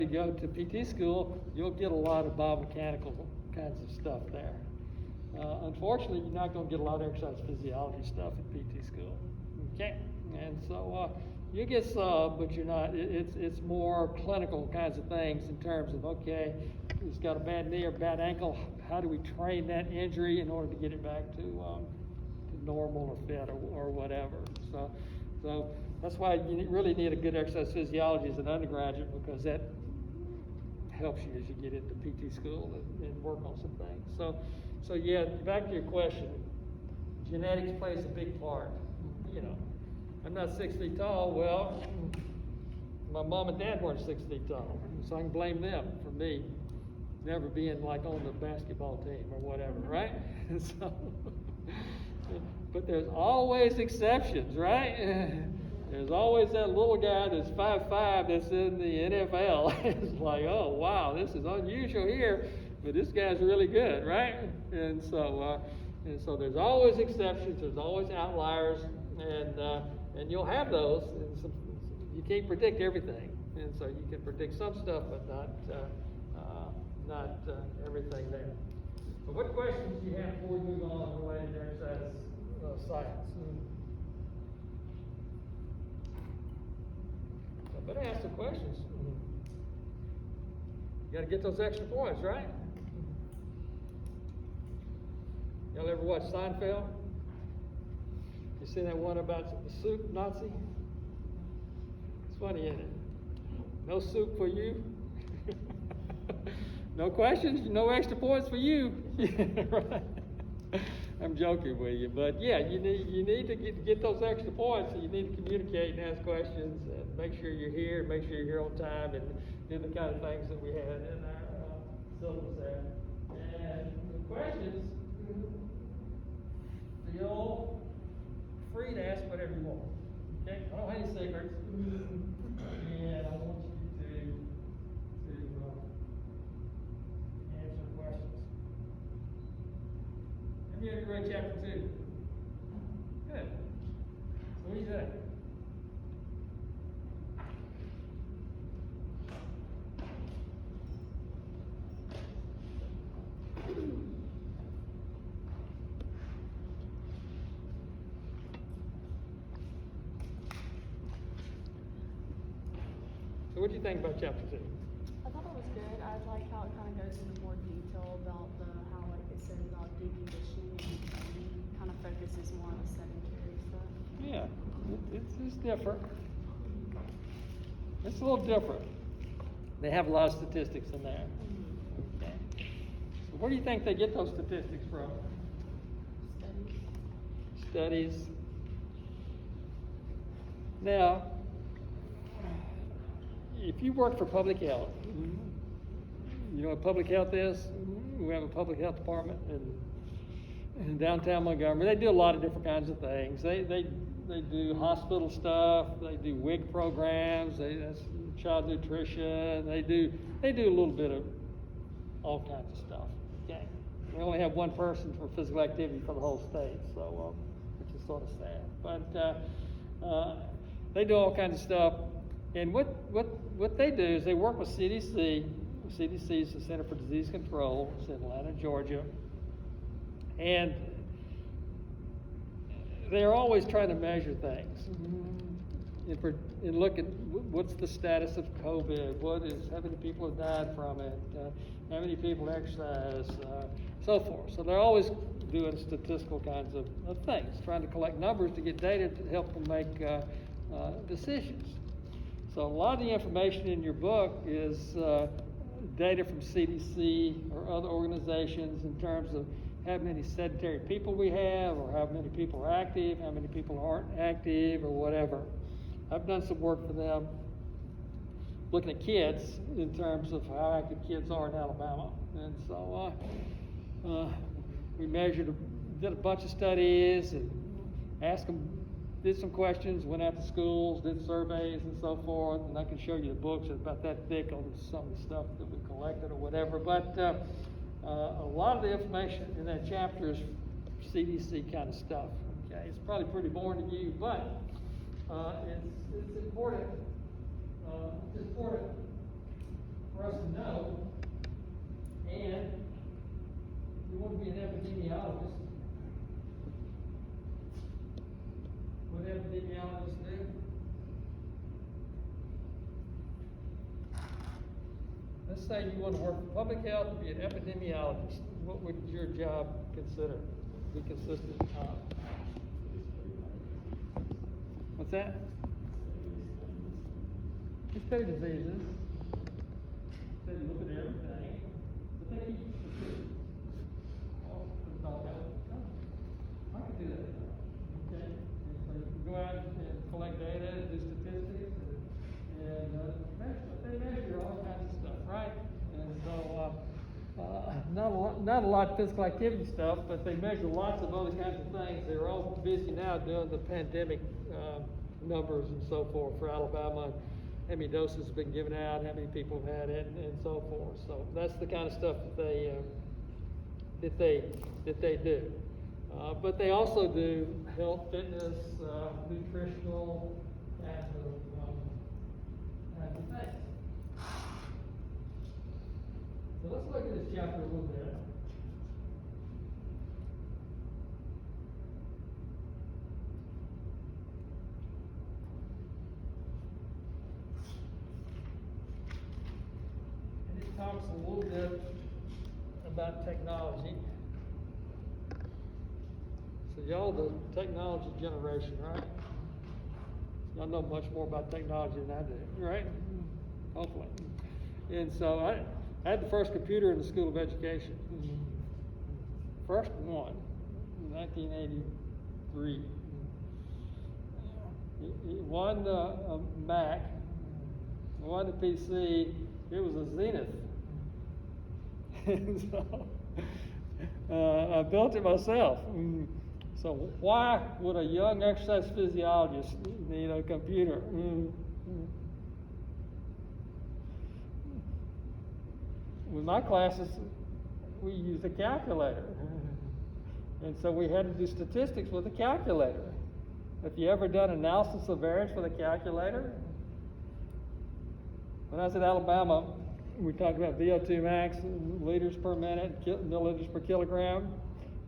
you go to PT school, you'll get a lot of biomechanical kinds of stuff there. Unfortunately, you're not going to get a lot of exercise physiology stuff at PT school. Okay, and so you get some, but you're not. It's more clinical kinds of things in terms of, okay, he's got a bad knee or bad ankle. How do we train that injury in order to get it back to normal or fit or whatever? So that's why you really need a good exercise physiology as an undergraduate, because that helps you as you get into PT school and work on some things. So yeah, back to your question, genetics plays a big part. You know, I'm not 6 feet tall. Well, my mom and dad weren't 6 feet tall, so I can blame them for me never being like on the basketball team or whatever, right? So, but there's always exceptions, right? There's always that little guy that's 5'5" that's in the NFL. It's like, oh wow, this is unusual here, but this guy's really good, right? And so there's always exceptions. There's always outliers, and you'll have those. And you can't predict everything, and so you can predict some stuff, but not everything there. So what questions do you have before we move on related to exercise science? I better ask some questions. You got to get those extra points, right? Y'all ever watch Seinfeld? You seen that one about the soup Nazi? It's funny, isn't it? No soup for you. No questions, no extra points for you. Right? I'm joking with you, but yeah, you need to get those extra points. So you need to communicate and ask questions, and make sure you're here, make sure you're here on time, and do the kind of things that we had in our syllabus there. And the questions, feel free to ask whatever you want. Okay, I don't have any secrets, and I want you to answer questions. Have you ever read chapter 2? Good. So what do you think? So what do you think about chapter 2? I thought it was good. I like how it kind of goes into more detail about how, like it says about deconditioning, and kind of focuses more on the sedentary stuff. Yeah, it's different. It's a little different. They have a lot of statistics in there. Okay. So where do you think they get those statistics from? Studies. Now, if you work for public health, you know what public health is? We have a public health department in downtown Montgomery. They do a lot of different kinds of things. They do hospital stuff. They do WIC programs. That's child nutrition. They do a little bit of all kinds of stuff. Okay. We only have one person for physical activity for the whole state, so which is sort of sad. But they do all kinds of stuff. And what they do is they work with CDC. CDC is the Center for Disease Control. It's in Atlanta, Georgia. And they're always trying to measure things and look at what's the status of COVID, how many people have died from it, how many people exercise, so forth. So they're always doing statistical kinds of things, trying to collect numbers to get data to help them make decisions. So a lot of the information in your book is data from CDC or other organizations in terms of how many sedentary people we have, or how many people are active, how many people aren't active, or whatever. I've done some work for them looking at kids in terms of how active kids are in Alabama. And so we did a bunch of studies and asked them, did some questions, went out to schools, did surveys and so forth, and I can show you the books about that thick on some of the stuff that we collected or whatever. But a lot of the information in that chapter is CDC kind of stuff. Okay, it's probably pretty boring to you, but it's important. It's important for us to know. And if you want to be an epidemiologist, what epidemiologists do? Let's say you want to work for public health and be an epidemiologist. What would your job be consistent of? What's that? It's study diseases. They look at everything. But they keep statistics. Oh, it's all about, I can do that. Okay? And so you can go out and collect data and do statistics and they measure all kinds of stuff, right? And so, not a lot of physical activity stuff, but they measure lots of other kinds of things. They're all busy now doing the pandemic numbers and so forth for Alabama, how many doses have been given out, how many people have had it, and so forth. So that's the kind of stuff that they do. But they also do health, fitness, nutritional kinds of things. So let's look at this chapter a little bit. And it talks a little bit about technology. So y'all the technology generation, right? Y'all know much more about technology than I do, right? Hopefully. And so I had the first computer in the School of Education. First one, in 1983. It won a Mac, it won the PC, it was a Zenith. And so I built it myself. So why would a young exercise physiologist need a computer? With my classes, we used a calculator. And so we had to do statistics with a calculator. Have you ever done analysis of variance with a calculator? When I was at Alabama, we talked about VO2 max, liters per minute, milliliters per kilogram.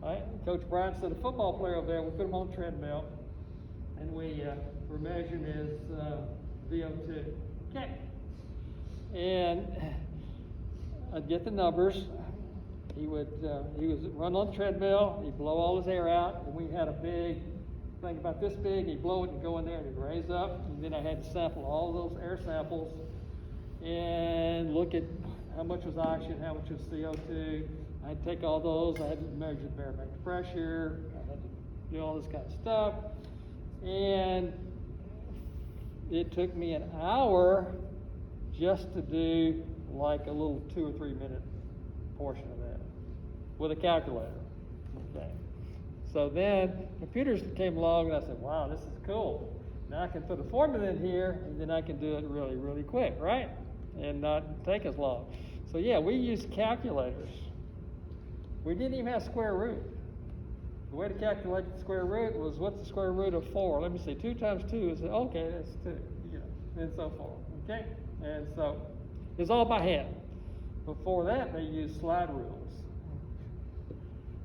Right? Coach Bryant said a football player over there, we put him on a treadmill, and we were measuring his VO2. Okay. And I'd get the numbers. He was run on the treadmill, he'd blow all his air out, and we had a big thing about this big, he'd blow it and go in there and it'd raise up, and then I had to sample all those air samples and look at how much was oxygen, how much was CO2. I'd take all those, I had to measure the barometric pressure, I had to do all this kind of stuff, and it took me an hour just to do like a little 2 or 3 minute portion of that with a calculator. Okay. So then computers came along and I said, wow, this is cool. Now I can put a formula in here and then I can do it really, really quick, right? And not take as long. So yeah, we used calculators. We didn't even have square root. The way to calculate the square root was what's the square root of 4? Let me see, 2 times 2 is, okay, that's 2, and so forth, okay? And so it's all by hand. Before that, they used slide rules.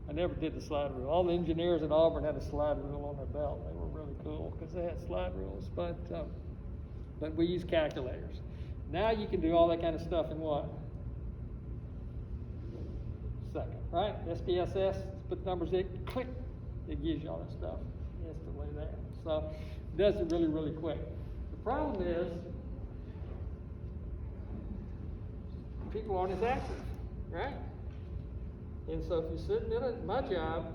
I never did the slide rule. All the engineers at Auburn had a slide rule on their belt. They were really cool because they had slide rules, but we used calculators. Now you can do all that kind of stuff in what? Second, right? SPSS, put numbers in, click, it gives you all that stuff instantly there. So it does it really, really quick. The problem is people aren't as active, right? And so if you're sitting in it, my job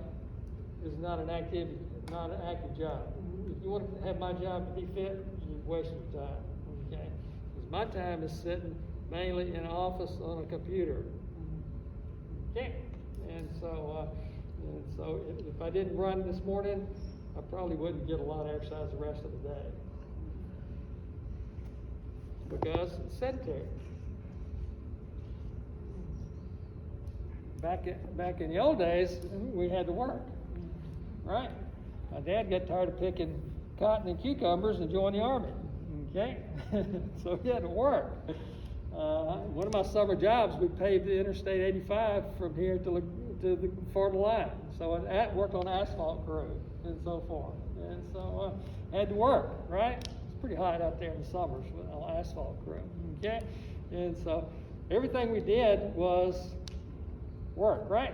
is not an active job. If you want to have my job to be fit, you're wasting your time, okay? Because my time is sitting mainly in an office on a computer. Okay, and so if I didn't run this morning, I probably wouldn't get a lot of exercise the rest of the day because it's sedentary. Back in the old days, we had to work, right? My dad got tired of picking cotton and cucumbers and joined the army. Okay, so he had to work. One of my summer jobs, we paved the Interstate 85 from here to the Florida line. So I worked on asphalt crew and so forth. And so had to work, right? It's pretty hot out there in the summers with an asphalt crew, okay? And so everything we did was work, right?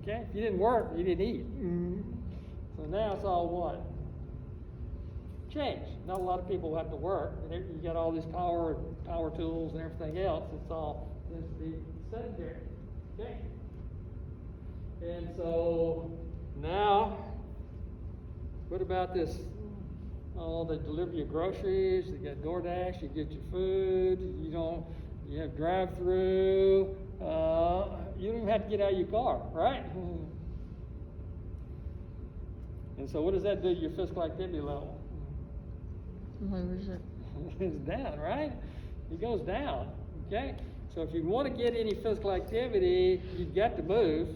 Okay? If you didn't work, you didn't eat. So now it's all what? Change. Not a lot of people have to work. And you got all these power tools and everything else. It's all tends to be sedentary. Okay? And so now, what about this? Oh, they deliver your groceries. You got DoorDash. You get your food. You have drive-through. You don't even have to get out of your car, right? And so what does that do to your physical activity level? Lowers it. It's down, right? It goes down, okay? So if you want to get any physical activity, you've got to move,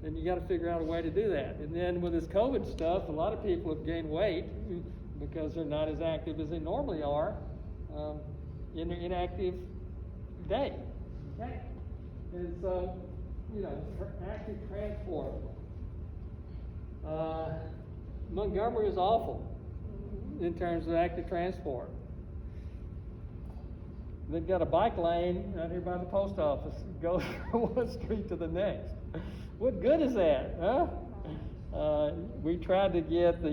and you got to figure out a way to do that. And then with this COVID stuff, a lot of people have gained weight because they're not as active as they normally are in their inactive day, okay? And so, active transport. Montgomery is awful in terms of active transport. They've got a bike lane out here by the post office. It goes from one street to the next. What good is that, huh? We tried to get the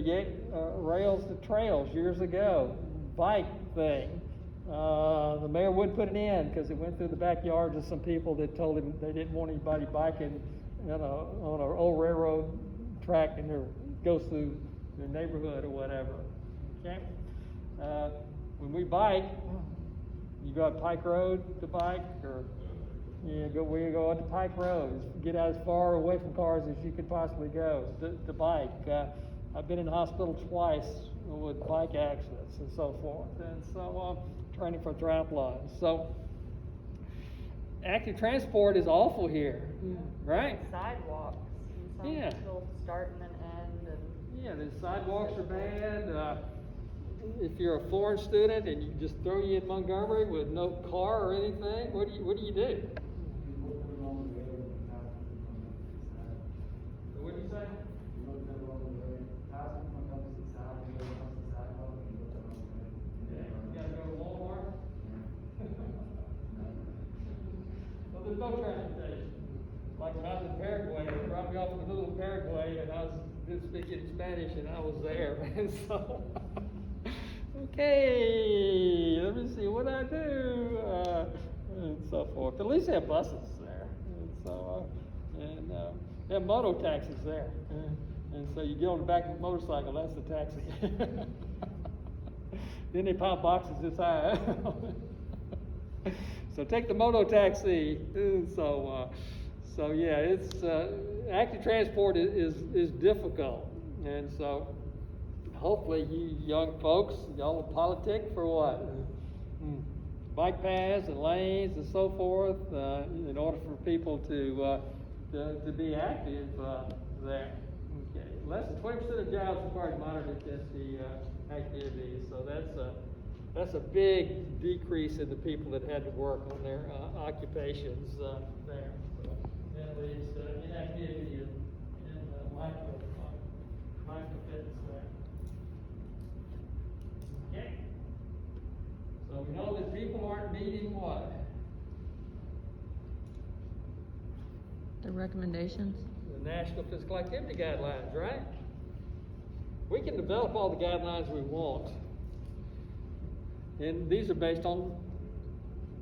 rails to trails years ago, bike thing. The mayor wouldn't put it in because it went through the backyards of some people that told him they didn't want anybody biking on an old railroad track and goes through their neighborhood or whatever. Okay? When we bike, you go up Pike Road to bike, or we go on to Pike Road. Get out as far away from cars as you could possibly go to bike. I've been in the hospital twice with bike accidents and so forth, and so training for triathlons. So active transport is awful here, right? Sidewalks. And Yeah. People start and then end. And Yeah, the sidewalks are bad. If you're a foreign student and you just throw you in Montgomery with no car or anything, what do you do? What do you say? Yeah, you gotta go to Walmart. Well, there's no transportation. Like when I was in Paraguay, they dropped me off in the middle of Paraguay, and I was speaking Spanish, and I was there, and so. Okay, let me see what I do, and so forth. At least they have buses there, and so they have moto taxis there, and so you get on the back of a motorcycle. That's the taxi. Then they pile boxes this high. So take the moto taxi. So yeah, it's active transport is difficult, and so. Hopefully you young folks, y'all will politic for what? Bike paths and lanes and so forth, in order for people to be active there. Okay. Less than 20% of jobs require moderate intensity activities, so that's a big decrease in the people that had to work on their occupations there. So that leads to inactivity and lack of fitness there. Okay. So we know that people aren't meeting what? the recommendations. The National Physical Activity Guidelines, right? We can develop all the guidelines we want. And these are based on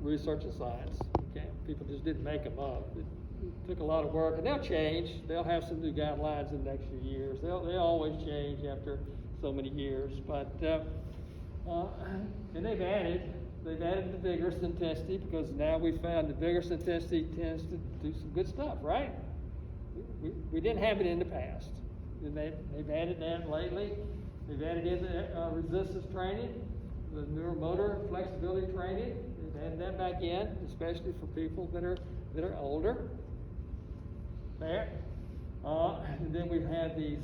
research and science. Okay? People just didn't make them up. It took a lot of work, and they'll change. They'll have some new guidelines in the next few years. They'll always change after so many years. But and they've added the vigorous intensity, because now we found the vigorous intensity tends to do some good stuff, right? We didn't have it in the past. And they've added that lately. They've added in the resistance training, the neuromotor flexibility training. They've added that back in, especially for people that are older. There. And then we've had these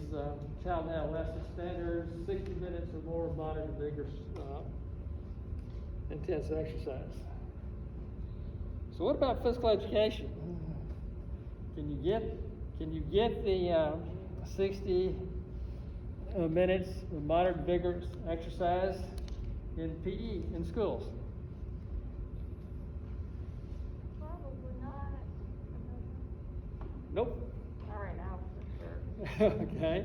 child and adolescent standards, 60 minutes or more of moderate and vigorous intense exercise. So what about physical education? Can you get the 60 minutes of moderate and vigorous exercise in PE in schools? Probably not. Nope. Not right now, for sure. Okay,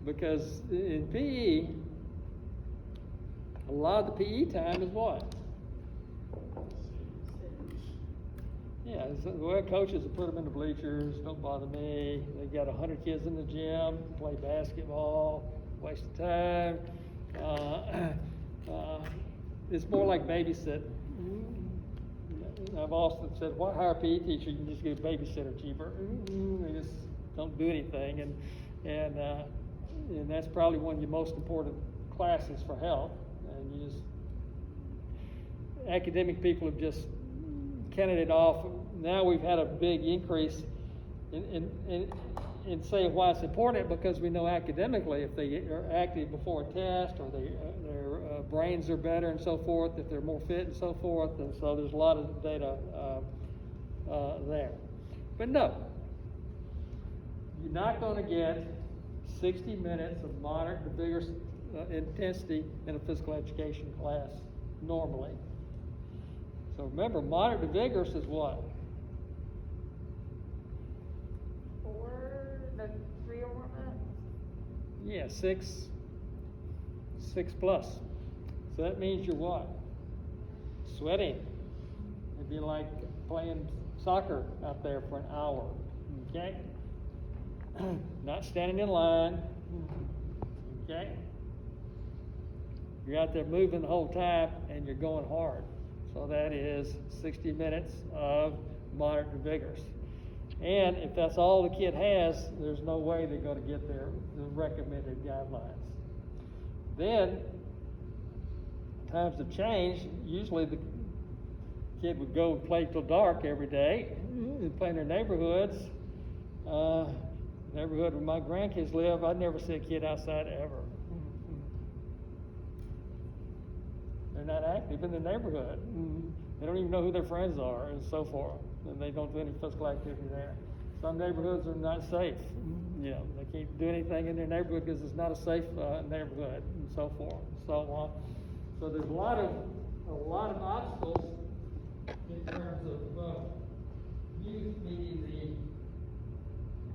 because in PE, a lot of the PE time is what? Yeah, the way coaches will put them in the bleachers, don't bother me. They got 100 kids in the gym, play basketball, waste of time. It's more like babysitting. I've also said, why hire a PE teacher? You can just get a babysitter cheaper. They just don't do anything, and that's probably one of your most important classes for health. And you just academic people have just counted it off. Now we've had a big increase in saying why it's important, because we know academically if they are active before a test, or their brains are better and so forth, if they're more fit and so forth, and so there's a lot of data there. But no, you're not going to get 60 minutes of moderate to vigorous intensity in a physical education class normally. So remember, moderate to vigorous is what? 3 or more minutes. Yeah, six plus. So that means you're what? Sweating. It'd be like playing soccer out there for an hour. Okay? Not standing in line. Okay? You're out there moving the whole time and you're going hard. So that is 60 minutes of moderate to vigorous. And if that's all the kid has, there's no way they're going to get the recommended guidelines. Then, times have changed. Usually the kid would go and play till dark every day and play in their neighborhoods. Neighborhood where my grandkids live, I'd never see a kid outside ever. They're not active in the neighborhood. They don't even know who their friends are and so forth. And they don't do any physical activity there. Some neighborhoods are not safe. You know, they can't do anything in their neighborhood because it's not a safe neighborhood and so forth. So there's a lot of obstacles in terms of youth meeting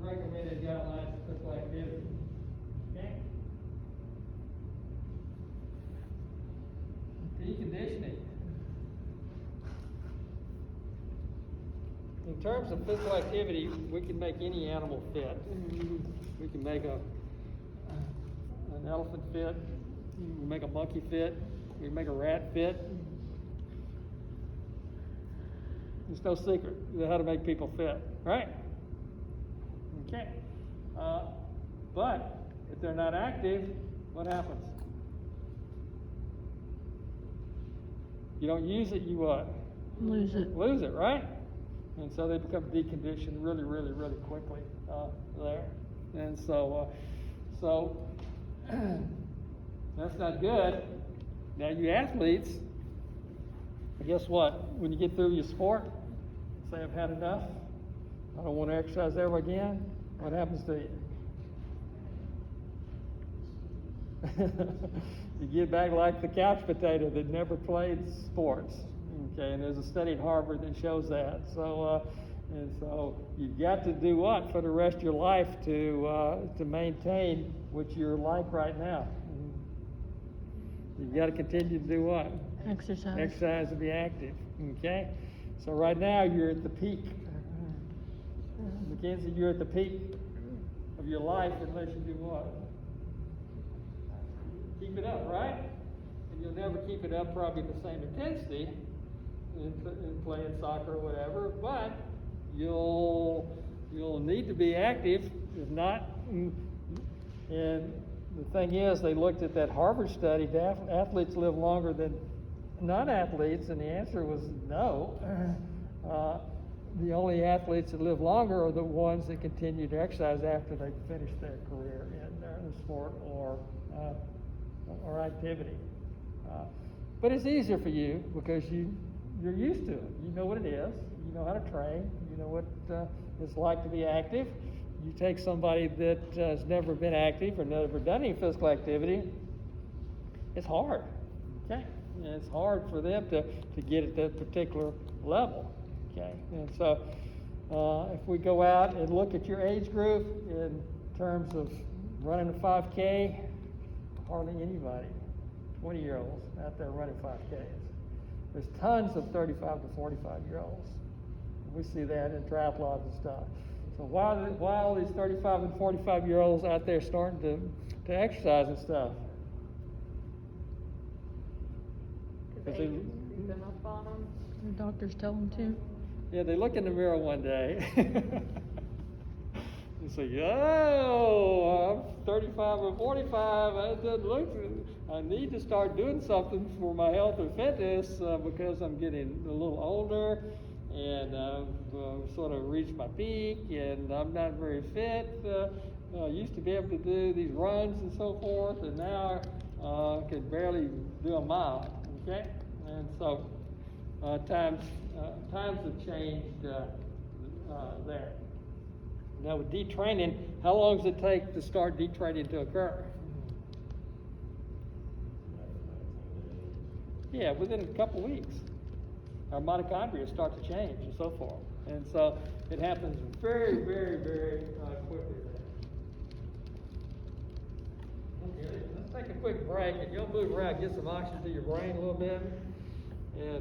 the recommended guidelines of physical activity. Okay? Deconditioning. In terms of physical activity, we can make any animal fit. We can make an elephant fit. We can make a monkey fit. We can make a rat fit. There's no secret how to make people fit, right? Okay. But if they're not active, what happens? You don't use it, you what? Lose it. Lose it, right? And so they become deconditioned really, really, really quickly there. And so that's not good. Now you athletes, guess what? When you get through your sport, say I've had enough, I don't want to exercise ever again, what happens to you? You get back like the couch potato that never played sports. Okay, and there's a study at Harvard that shows that. So you've got to do what for the rest of your life to maintain what you're like right now? You've got to continue to do what? Exercise. Exercise and be active. Okay, so right now you're at the peak. Mackenzie, you're at the peak of your life unless you do what? Keep it up, right? And you'll never keep it up probably the same intensity in playing soccer or whatever, but you'll need to be active. If not, and the thing is, they looked at that Harvard study, athletes live longer than non-athletes, and the answer was no. The only athletes that live longer are the ones that continue to exercise after they finish their career in sport or activity. But it's easier for you because you're used to it. You know what it is. you know how to train, you know what it's like to be active. You take somebody that has never been active or never done any physical activity, it's hard, okay? And it's hard for them to get at that particular level, okay? And so if we go out and look at your age group in terms of running a 5K, hardly anybody, 20-year-olds out there running 5Ks. There's tons of 35 to 45-year-olds. We see that in triathlons and stuff. So why all these 35 and 45-year-olds out there starting to exercise and stuff? Cause age is creeping up on them. Your doctors tell them to. Yeah, they look in the mirror one day. They say, oh, I'm 35 or 45. That doesn't look good. I need to start doing something for my health and fitness because I'm getting a little older and sort of reached my peak and I'm not very fit. I used to be able to do these runs and so forth, and now I can barely do a mile. Okay, and so times have changed there. Now with detraining, how long does it take to start detraining to occur? Yeah, within a couple weeks. Our mitochondria start to change and so forth. And so it happens very, very, very quickly there. Okay, let's take a quick break and you'll move around, get some oxygen to your brain a little bit. And